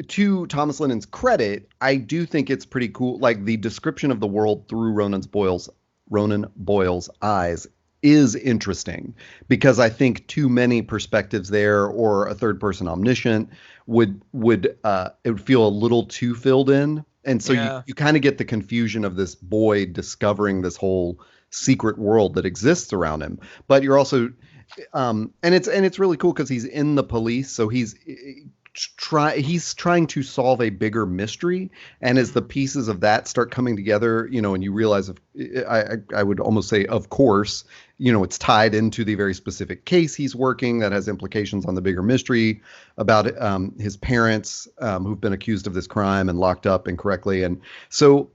to Thomas Lennon's credit, I do think it's pretty cool. Like the description of the world through Ronan Boyle's eyes is interesting, because I think too many perspectives there, or a third person omniscient would it would feel a little too filled in. And so you kind of get the confusion of this boy discovering this whole secret world that exists around him. But you're also, and it's really cool because he's in the police, so he's trying to solve a bigger mystery. And as the pieces of that start coming together, and you realize, I would almost say, of course, it's tied into the very specific case he's working that has implications on the bigger mystery about his parents who've been accused of this crime and locked up incorrectly. And so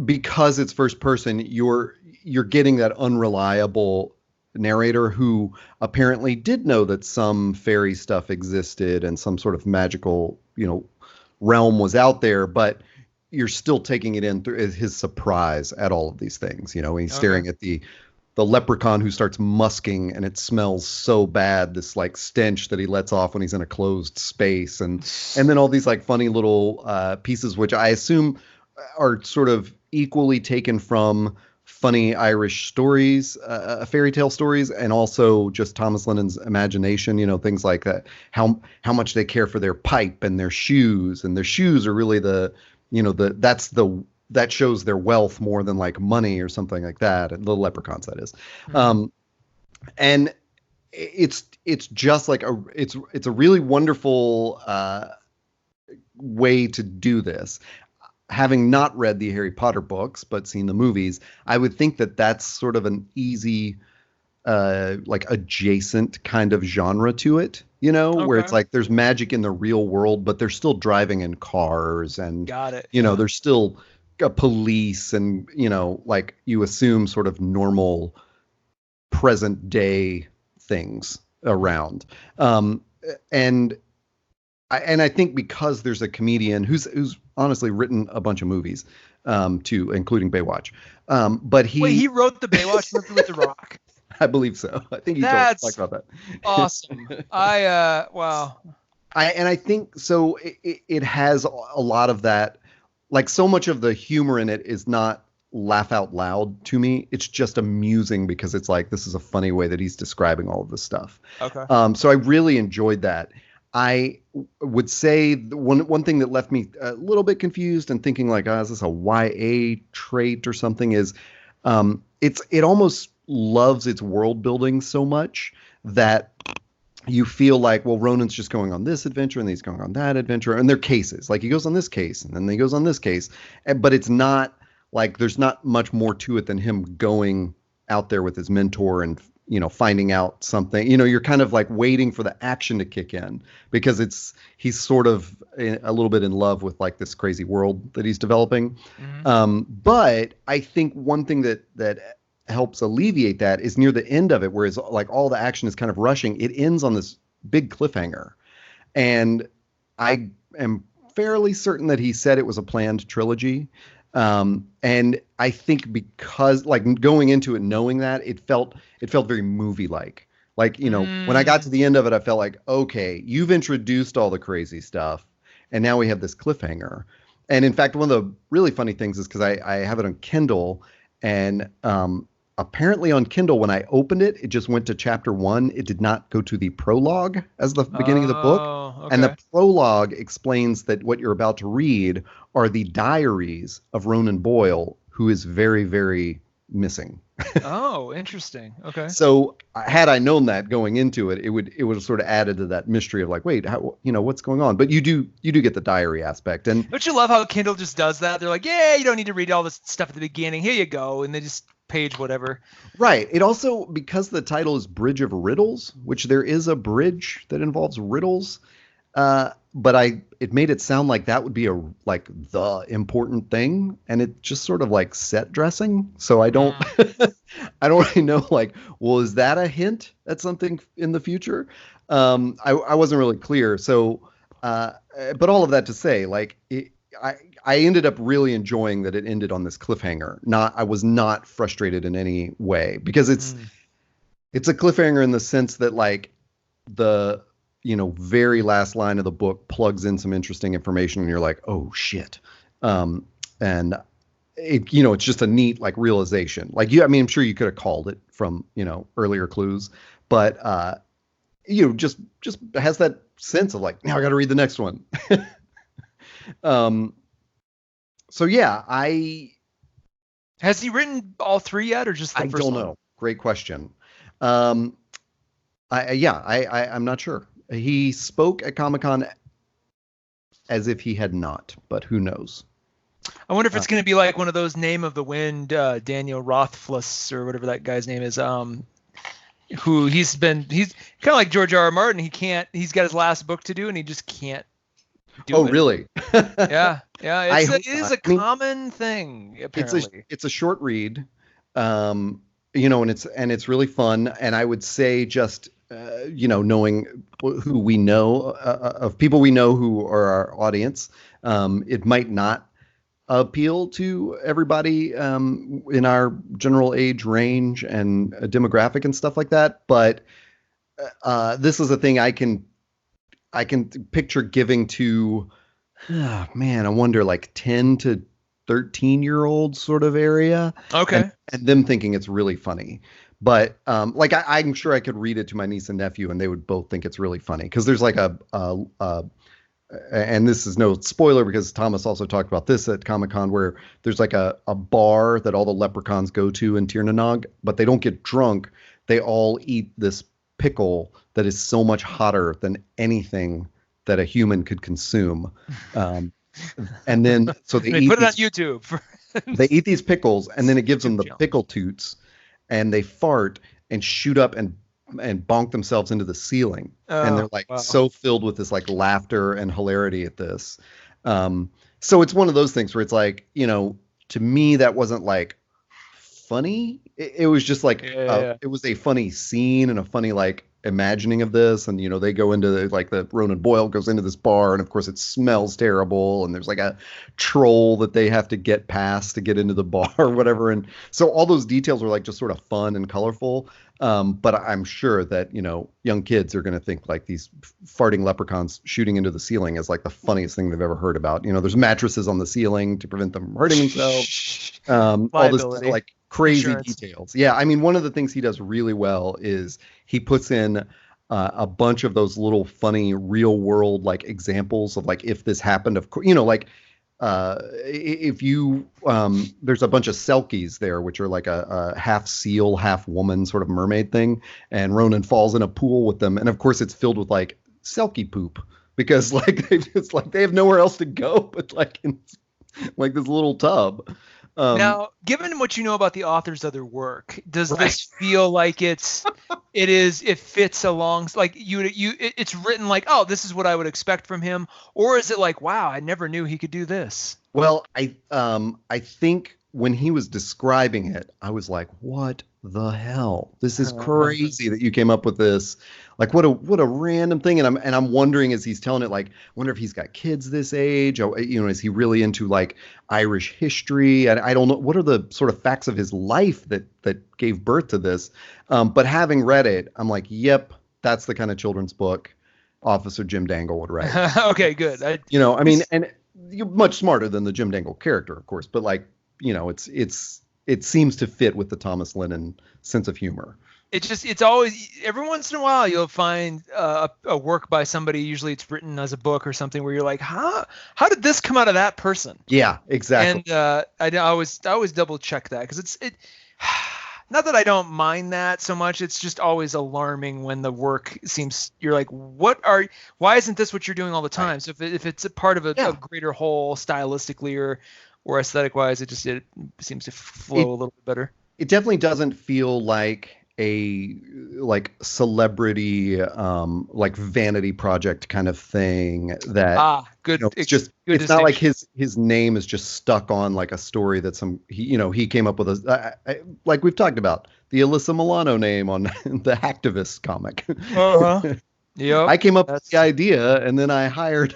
because it's first person, you're getting that unreliable narrator who apparently did know that some fairy stuff existed and some sort of magical, realm was out there, but you're still taking it in through his surprise at all of these things. You know, he's Okay. staring at the leprechaun who starts musking, and it smells so bad, this like stench that he lets off when he's in a closed space, and then all these like funny little pieces, which I assume are sort of equally taken from funny Irish stories, fairy tale stories, and also just Thomas Lennon's imagination. You know, things like that. How much they care for their pipe and their shoes are really the, you know, that shows their wealth more than like money or something like that. And the leprechauns, that is. Mhm. And it's just like it's a really wonderful way to do this. Having not read the Harry Potter books but seen the movies, I would think that that's sort of an easy like adjacent kind of genre to it, you know, where it's Okay. like there's magic in the real world, but they're still driving in cars, and Got it. you know, Yeah. there's still a police, and you know, like you assume sort of normal present day things around. Um, and I think because there's a comedian who's honestly written a bunch of movies, too, including Baywatch. But Wait, he, he wrote the Baywatch movie with The Rock. I believe so. I think he talked That's about awesome. that. Wow. I think so. It has a lot of that. Like so much of the humor in it is not laugh out loud to me. It's just amusing because it's like this is a funny way that he's describing all of this stuff. Okay. So I really enjoyed that. I would say the one thing that left me a little bit confused and thinking like, oh, is this a YA trait or something? Is it almost loves its world building so much that you feel like, well, Ronan's just going on this adventure and he's going on that adventure, and they're cases. Like he goes on this case and then he goes on this case, but it's not like there's not much more to it than him going out there with his mentor and, you know, finding out something. You know, you're kind of like waiting for the action to kick in because he's sort of a little bit in love with like this crazy world that he's developing. Hmm. But I think one thing that helps alleviate that is near the end of it, whereas like all the action is kind of rushing. It ends on this big cliffhanger, and I am fairly certain that he said it was a planned trilogy. And I think because like going into it knowing that, it felt very movie like. Like, you know, when I got to Mm. the end of it, I felt like, okay, you've introduced all the crazy stuff, and now we have this cliffhanger. And in fact, one of the really funny things is because I have it on Kindle, and apparently on Kindle, when I opened it, it just went to chapter 1. It did not go to the prologue as the beginning of the book. Oh, And okay. the prologue explains that what you're about to read are the diaries of Ronan Boyle, who is very, very missing. Oh, interesting. Okay. So had I known that going into it, it would have sort of added to that mystery of like, wait, how, you know, what's going on? But you do get the diary aspect, and Don't you love how Kindle just does that? They're like, yeah, you don't need to read all this stuff at the beginning. Here you go, and they just page whatever. right. It also, because the title is Bridge of Riddles, which there is a bridge that involves riddles. But it made it sound like that would be like the important thing, and it just sort of like set dressing. So I don't, Mm. I don't really know. Like, well, is that a hint at something in the future? I wasn't really clear. So, but all of that to say, like, I ended up really enjoying that it ended on this cliffhanger. I was not frustrated in any way because Mm. it's a cliffhanger in the sense that like the, you know, very last line of the book plugs in some interesting information and you're like, oh shit. And it, you know, it's just a neat like realization. Like I mean, I'm sure you could have called it from, you know, earlier clues, but you know, just has that sense of like, now I got to read the next one. um so yeah, Has he written all three yet, or just the I first don't one? know. Great question. um I'm not sure. He spoke at Comic-Con as if he had not, but who knows? I wonder if Uh, it's going to be like one of those Name of the Wind, Daniel Rothfuss or whatever that guy's name is. Who he's kind of like George R. R. Martin. He's got his last book to do, and he just can't do oh, it. really? Yeah, I hope it is not. a I mean, common thing apparently. it's a short read, you know, and it's really fun. And I would say just you know, knowing who we know of people we know who are our audience, it might not appeal to everybody in our general age range and demographic and stuff like that. But this is a thing I can picture giving to, man, I wonder like 10 to 13-year-old sort of area, Okay. and them thinking it's really funny. But like I'm sure I could read it to my niece and nephew, and they would both think it's really funny because there's like and this is no spoiler because Thomas also talked about this at Comic-Con, where there's like a bar that all the leprechauns go to in Tirnanog, but they don't get drunk. They all eat this pickle that is so much hotter than anything that a human could consume. And then so they put it on YouTube. They eat these pickles, and then it gives them the pickle toots, and they fart and shoot up and bonk themselves into the ceiling. And they're like so filled with this like laughter and hilarity at this. So it's one of those things where it's like, to me, that wasn't like funny. It was just like, it was a funny scene and a funny like imagining of this. And, they go into like the Ronan Boyle goes into this bar, and of course it smells terrible. And there's like a troll that they have to get past to get into the bar or whatever. And so all those details were like just sort of fun and colorful. But I'm sure that, young kids are going to think like these farting leprechauns shooting into the ceiling is like the funniest thing they've ever heard about. There's mattresses on the ceiling to prevent them from hurting themselves. All this like crazy details. Yeah. I mean, one of the things he does really well is he puts in a bunch of those little funny real world like examples of like if this happened, of course, like if you there's a bunch of selkies there, which are like a half seal, half woman sort of mermaid thing, and Ronan falls in a pool with them, and of course it's filled with like selkie poop because like they have nowhere else to go but like in like this little tub. Now, given what you know about the author's other work, does this feel like it fits along, like it's written like, oh, this is what I would expect from him, or is it like, wow, I never knew he could do this? Well, I think when he was describing it, I was like, what the hell? This is crazy that you came up with this. Like what a random thing. And I'm wondering as he's telling it, like, wonder if he's got kids this age, or, is he really into like Irish history? I don't know. What are the sort of facts of his life that gave birth to this? But having read it, I'm like, yep, that's the kind of children's book Officer Jim Dangle would write. Okay, good. And you're much smarter than the Jim Dangle character, of course, but like, it seems to fit with the Thomas Lennon sense of humor. It's always, every once in a while you'll find a work by somebody, usually it's written as a book or something, where you're like, how did this come out of that person? Yeah, exactly. And I always double check that, because it not that I don't mind that so much, it's just always alarming when the work seems, you're like, why isn't this what you're doing all the time? Right. So if it's a part of a greater whole stylistically or aesthetic wise, it seems to flow a little bit better. It definitely doesn't feel like a like celebrity like vanity project kind of thing that good. It's just good. It's not like his name is just stuck on like a story that he came up with like we've talked about the Alyssa Milano name on the Hacktivist comic. Yeah, I came up with the idea and then I hired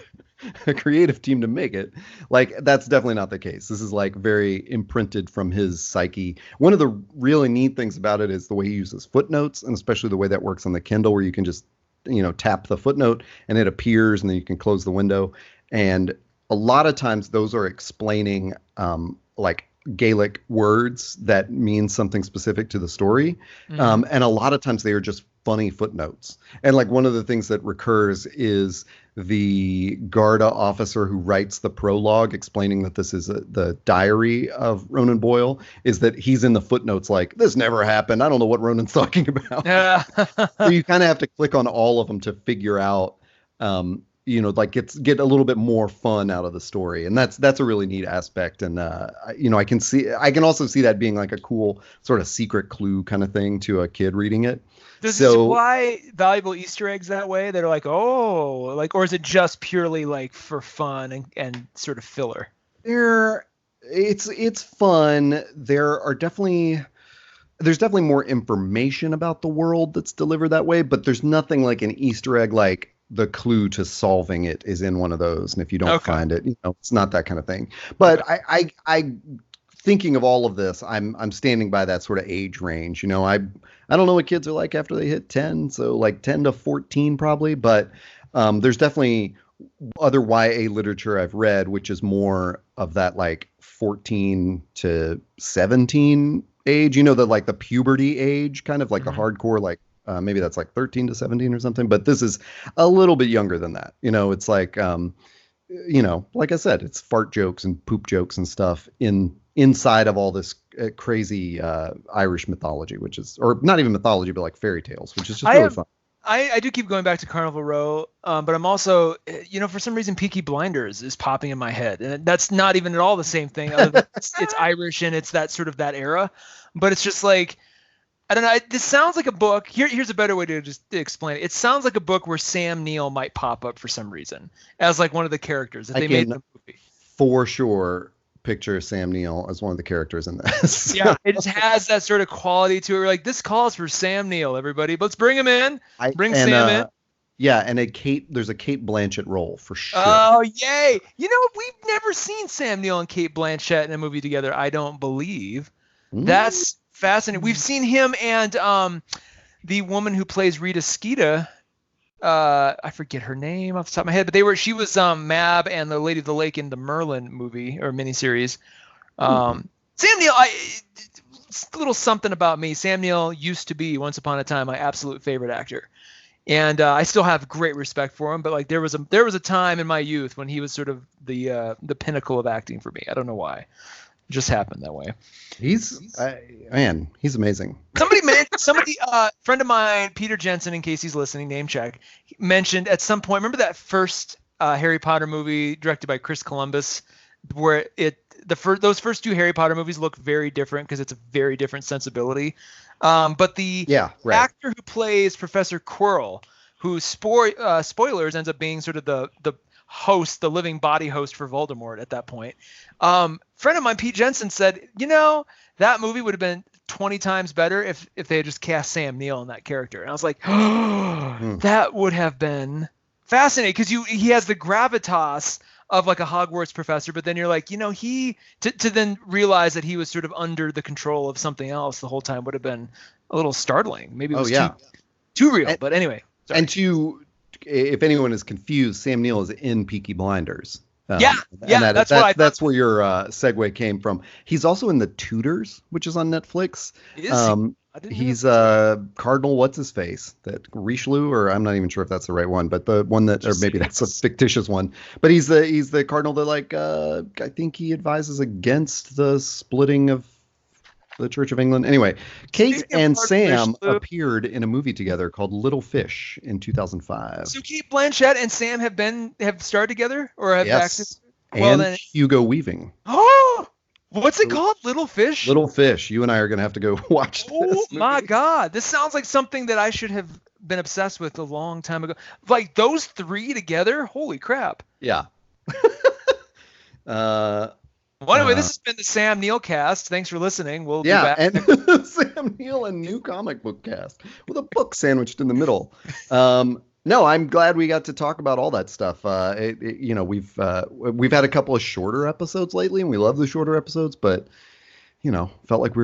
a creative team to make it. Like that's definitely not the case. This is like very imprinted from his psyche. One of the really neat things about it is the way he uses footnotes, and especially the way that works on the Kindle, where you can just tap the footnote and it appears, and then you can close the window. And a lot of times those are explaining like Gaelic words that mean something specific to the story. And a lot of times they are just funny footnotes. And like one of the things that recurs is the Garda officer who writes the prologue explaining that this is the diary of Ronan Boyle, is that he's in the footnotes like, this never happened. I don't know what Ronan's talking about. So you kind of have to click on all of them to figure out, like get a little bit more fun out of the story. And that's a really neat aspect. And, I can also see that being like a cool sort of secret clue kind of thing to a kid reading it. Does it supply valuable Easter eggs that way? That are like, or is it just purely like for fun and sort of filler? It's fun. There's definitely more information about the world that's delivered that way, but there's nothing like an Easter egg like the clue to solving it is in one of those, and if you don't find it, it's not that kind of thing. But I thinking of all of this, I'm standing by that sort of age range. I don't know what kids are like after they hit 10, so like 10 to 14 probably, but there's definitely other YA literature I've read, which is more of that like 14 to 17 age, the puberty age, kind of like the hardcore, like maybe that's like 13 to 17 or something. But this is a little bit younger than that. It's like, like I said, it's fart jokes and poop jokes and stuff inside of all this crazy Irish mythology, or not even mythology, but like fairy tales, which is just really fun. I do keep going back to Carnival Row, but I'm also, for some reason, Peaky Blinders is popping in my head, and that's not even at all the same thing. It's Irish and it's that sort of that era, but it's just like, I don't know. This sounds like a book. Here's a better way to just explain it. It sounds like a book where Sam Neill might pop up for some reason as like one of the characters that they made in the movie. For sure. Picture Sam Neill as one of the characters in this. Yeah, it just has that sort of quality to it. We're like, this calls for Sam Neill, everybody. Let's bring him in. Bring Sam in. Yeah, and there's a Cate Blanchett role for sure. Oh, yay. We've never seen Sam Neill and Cate Blanchett in a movie together, I don't believe. That's fascinating. We've seen him and the woman who plays Rita Skeeter. I forget her name off the top of my head, but she was Mab and the Lady of the Lake in the Merlin movie or miniseries. Sam Neill, a little something about me. Sam Neill used to be, once upon a time, my absolute favorite actor, and I still have great respect for him. But like there was a time in my youth when he was sort of the pinnacle of acting for me. I don't know why. It just happened that way. He's amazing. Somebody, friend of mine, Peter Jensen, in case he's listening, name check, mentioned at some point. Remember that first Harry Potter movie directed by Chris Columbus, where those first two Harry Potter movies look very different because it's a very different sensibility. But the actor who plays Professor Quirrell, who spoilers ends up being sort of the host, the living body host for Voldemort at that point. Friend of mine, Pete Jensen, said, that movie would have been 20 times better if they had just cast Sam Neill in that character. And I was like, that would have been fascinating, because he has the gravitas of like a Hogwarts professor, but then you're like, to then realize that he was sort of under the control of something else the whole time would have been a little startling. Maybe it was too real. But anyway. Sorry. And if anyone is confused, Sam Neill is in Peaky Blinders. That's where your segue came from. He's also in The Tudors, which is on Netflix. He's Cardinal what's his face, that Richelieu, or I'm not even sure if that's the right one, but the one that, or maybe that's a fictitious one. But he's the cardinal that I think he advises against the splitting of the Church of England. Anyway, Kate and Sam appeared in a movie together called Little Fish in 2005. So Cate Blanchett and Sam have starred together, or have acted? And Hugo Weaving. Oh, what's it called? Little Fish? Little Fish. You and I are going to have to go watch this movie. My God. This sounds like something that I should have been obsessed with a long time ago. Like those three together? Holy crap. Yeah. Well, anyway, this has been the Sam Neill cast. Thanks for listening. We'll be back. And Sam Neill and new comic book cast with a book sandwiched in the middle. No, I'm glad we got to talk about all that stuff. We've had a couple of shorter episodes lately, and we love the shorter episodes, but felt like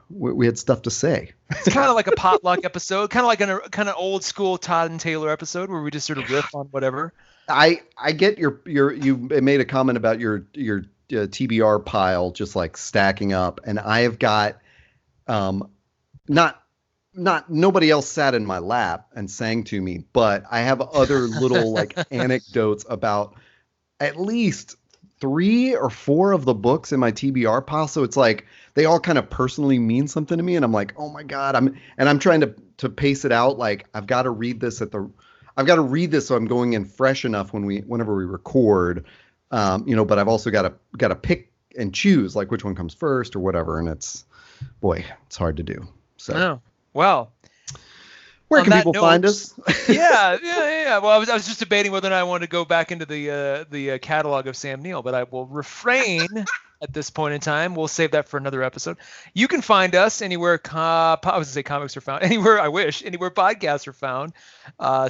we had stuff to say. It's kind of like a potluck episode, kind of like an kind of old school Todd and Taylor episode where we just sort of riff on whatever. I get you made a comment about your TBR pile just like stacking up, and I have got not nobody else sat in my lap and sang to me, but I have other little like anecdotes about at least 3 or 4 of the books in my TBR pile. So it's like they all kind of personally mean something to me, and I'm like, oh my God, I'm trying to pace it out. Like I've got to read this so I'm going in fresh enough whenever we record. But I've also got to pick and choose like which one comes first or whatever, and it's hard to do. So. Oh, well, where can people find us? Yeah. Well, I was just debating whether or not I wanted to go back into the catalog of Sam Neill, but I will refrain at this point in time. We'll save that for another episode. You can find us anywhere. I was gonna say comics are found. Anywhere anywhere podcasts are found.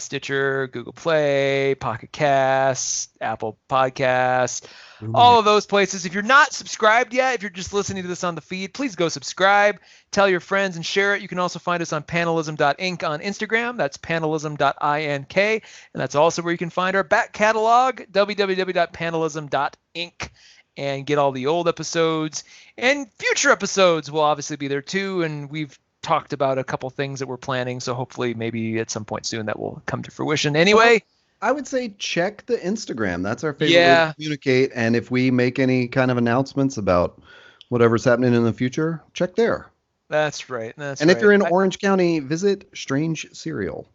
Stitcher, Google Play, Pocket Casts, Apple Podcasts. All of those places. If you're not subscribed yet, if you're just listening to this on the feed, please go subscribe. Tell your friends and share it. You can also find us on panelism.inc on Instagram. That's panelism.ink. And that's also where you can find our back catalog, www.panelism.inc, and get all the old episodes. And future episodes will obviously be there too. And we've talked about a couple things that we're planning. So hopefully maybe at some point soon that will come to fruition. Anyway. I would say check the Instagram. That's our favorite way to communicate. And if we make any kind of announcements about whatever's happening in the future, check there. That's right. And if you're in Orange County, visit Strange Cereal.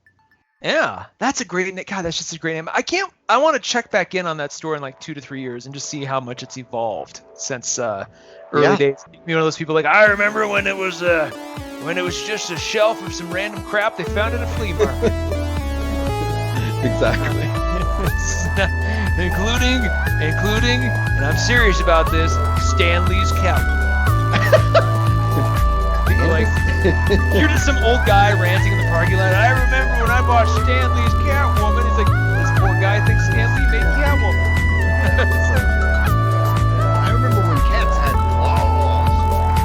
Yeah, that's a great name. God, that's just a great name. I want to check back in on that store in like 2 to 3 years and just see how much it's evolved since early days. You're one of those people like, I remember when it was just a shelf of some random crap they found in a flea market. Exactly. including, and I'm serious about this, Stan Lee's Catwoman. Like, you're just some old guy ranting in the parking lot. I remember when I bought Stan Lee's Catwoman. He's like, this poor guy thinks Stan Lee made Catwoman. I remember when cats had claws.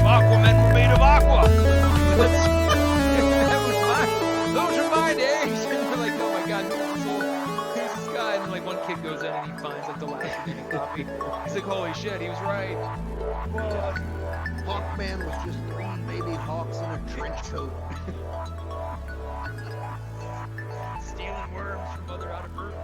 Aquaman were made of aqua. Those are my days. We're like, oh my god, who's this guy? And then like one kid goes in and he finds like the last remaining copy. He's like, holy shit, he was right. Hawkman was just 3 baby hawks in a trench coat. Stealing worms from other out of Earth.